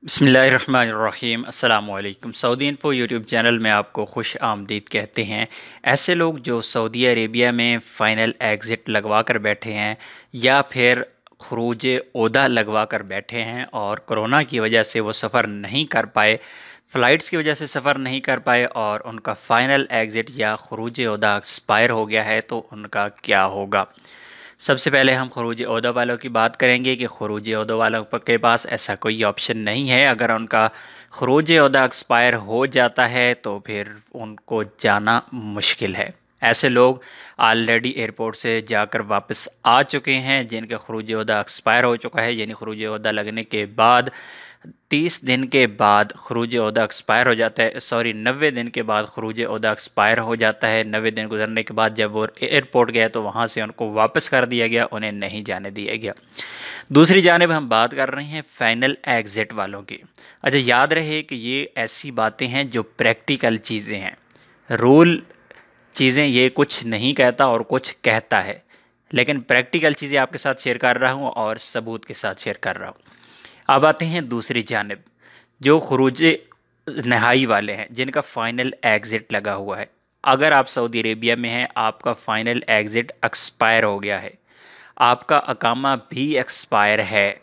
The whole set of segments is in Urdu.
بسم اللہ الرحمن الرحیم۔ السلام علیکم۔ سعودی انفو یوٹیوب چینل میں آپ کو خوش آمدید کہتے ہیں۔ ایسے لوگ جو سعودی عربیہ میں فائنل ایگزٹ لگوا کر بیٹھے ہیں یا پھر خروج عہدہ لگوا کر بیٹھے ہیں اور کرونا کی وجہ سے وہ سفر نہیں کر پائے، فلائٹس کی وجہ سے سفر نہیں کر پائے اور ان کا فائنل ایگزٹ یا خروج عہدہ ایکسپائر ہو گیا ہے، تو ان کا کیا ہوگا؟ سب سے پہلے ہم خروج عہدہ والوں کی بات کریں گے کہ خروج عہدہ والوں کے پاس ایسا کوئی آپشن نہیں ہے۔ اگر ان کا خروج عہدہ ایکسپائر ہو جاتا ہے تو پھر ان کو جانا مشکل ہے۔ ایسے لوگ آلریڈی ایئرپورٹ سے جا کر واپس آ چکے ہیں جن کا خروج عہدہ ایکسپائر ہو چکا ہے، یعنی خروج عہدہ لگنے کے بعد 30 دن کے بعد خروج عہدہ ایکسپائر ہو جاتا ہے، 90 دن کے بعد خروج عہدہ ایکسپائر ہو جاتا ہے۔ 90 دن گزرنے کے بعد جب وہ ایئرپورٹ گئے تو وہاں سے ان کو واپس کر دیا گیا، انہیں نہیں جانے دیا گیا۔ دوسری جانب ہم بات کر رہے ہیں فائنل ایگزٹ والوں کی۔ اچھا، یاد رہے کہ یہ ایسی باتیں ہیں جو پریکٹیکل چیزیں ہیں، رول چیزیں یہ کچھ نہیں کہتا اور کچھ کہتا ہے، لیکن پریکٹیکل چیزیں آپ کے ساتھ شیئر کر رہا ہوں اور ثبوت کے ساتھ شیئر کر رہا ہوں۔ اب آتے ہیں دوسری جانب، جو خروج نہائی والے ہیں جن کا فائنل ایگزٹ لگا ہوا ہے۔ اگر آپ سعودی عربیہ میں ہیں، آپ کا فائنل ایگزٹ ایکسپائر ہو گیا ہے، آپ کا اقامہ بھی ایکسپائر ہے،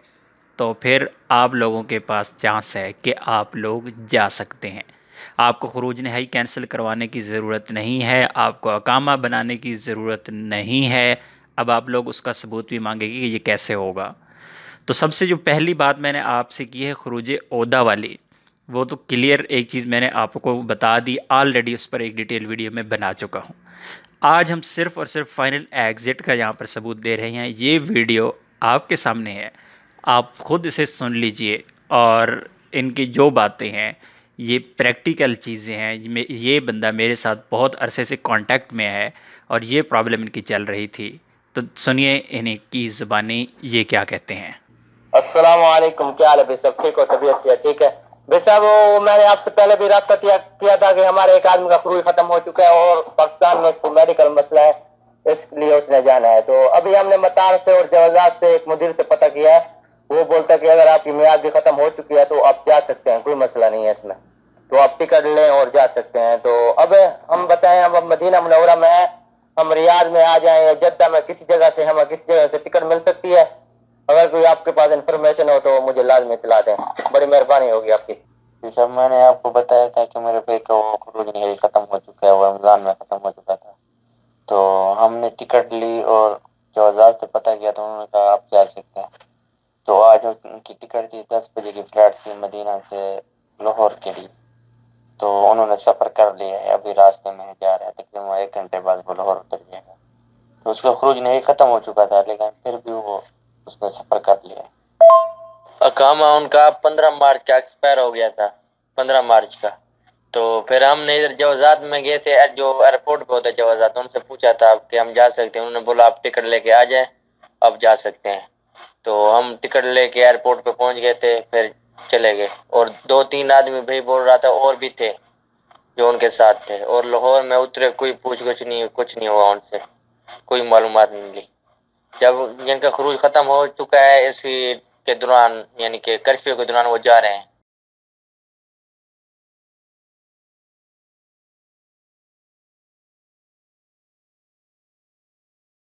تو پھر آپ لوگوں کے پاس چانس ہے کہ آپ لوگ جا سکتے ہیں۔ آپ کو خروج نہائی کینسل کروانے کی ضرورت نہیں ہے، آپ کو اقامہ بنانے کی ضرورت نہیں ہے۔ اب آپ لوگ اس کا ثبوت بھی مانگیں گے کہ یہ کیسے ہوگا۔ تو سب سے جو پہلی بات میں نے آپ سے کی ہے خروج عہدہ والی، وہ تو کلیئر ایک چیز میں نے آپ کو بتا دی آلریڈی، اس پر ایک ڈیٹیل ویڈیو میں بنا چکا ہوں۔ آج ہم صرف اور صرف فائنل ایگزٹ کا یہاں پر ثبوت دے رہے ہیں۔ یہ ویڈیو آپ کے سامنے ہے، آپ خود اسے سن لیجئے، اور ان کی جو باتیں ہیں یہ پریکٹیکل چیزیں ہیں۔ یہ بندہ میرے ساتھ بہت عرصے سے کانٹیکٹ میں ہے اور یہ پرابلم ان کی چل رہی تھی، تو سنیے انہیں کی زبانی یہ کیا کہتے ہیں۔ السلام علیکم، کیا حال ہے بھائی؟ سب ٹھیک ہو؟ طبیعت سے ٹھیک ہے بھائی صاحب؟ میں نے آپ سے پہلے بھی رابطہ کیا تھا کہ ہمارے ایک آدمی کا خروج ختم ہو چکا ہے اور پاکستان میں اس کو میڈیکل مسئلہ ہے، اس لیے اس نے جانا ہے۔ تو ابھی ہم نے مطار سے اور جوازات سے ایک مدیر سے پتہ کیا ہے، وہ بولتا ہے کہ اگر آپ کی میعاد بھی ختم ہو چکی ہے تو آپ جا سکتے ہیں، کوئی مسئلہ نہیں ہے اس میں، تو آپ ٹکٹ لیں اور جا سکتے ہیں۔ تو اب ہم بتائیں، اب مدینہ منورہ میں ہیں، ہم ریاض میں آ جائیں یا جدہ میں، کسی جگہ سے ہمیں کسی جگہ سے ٹکٹ مل سکتی ہے؟ اگر کوئی آپ کے پاس انفارمیشن ہو تو مجھے لازمی اطلاع دیں، بڑی مہربانی ہوگی آپ کی۔ جی سر، میں نے آپ کو بتایا تھا کہ میرے بھائی کا وہ خروج نہائی ختم ہو چکا ہے، وہ رمضان میں ختم ہو چکا تھا، تو ہم نے ٹکٹ لی اور جو آزاد سے پتہ کیا تو انہوں نے کہا آپ جا سکتے ہیں۔ تو آج ان کی ٹکٹ تھی، 10 بجے کی فلائٹ تھی مدینہ سے لاہور کے لیے، تو انہوں نے سفر کر لیا ہے، ابھی راستے میں جا رہا ہے، تقریباً 1 گھنٹے بعد وہ لاہور اتر جائے گا۔ تو اس کا خروج نہائی ختم ہو چکا تھا، لیکن پھر بھی وہ اس نے سفر کر لیا۔ اقامہ ان کا 15 مارچ کا ایکسپائر ہو گیا تھا، 15 مارچ کا۔ تو پھر ہم نے ادھر جوازات میں گئے تھے، جو ایئرپورٹ پہ ہوتا ہے جوازات، ان سے پوچھا تھا کہ ہم جا سکتے ہیں، انہوں نے بولا آپ ٹکٹ لے کے آ جائیں، اب جا سکتے ہیں۔ تو ہم ٹکٹ لے کے ایئرپورٹ پہ پہنچ گئے تھے، پھر چلے گئے، اور 2-3 آدمی بھائی بول رہا تھا اور بھی تھے جو ان کے ساتھ تھے، اور لاہور میں اترے، کوئی پوچھ گچھ نہیں، کچھ نہیں ہوا ان سے، کوئی معلومات نہیں لی۔ جب جن کا خروج ختم ہو چکا ہے اسی کے دوران، یعنی کہ کرفیو کے دوران وہ جا رہے ہیں،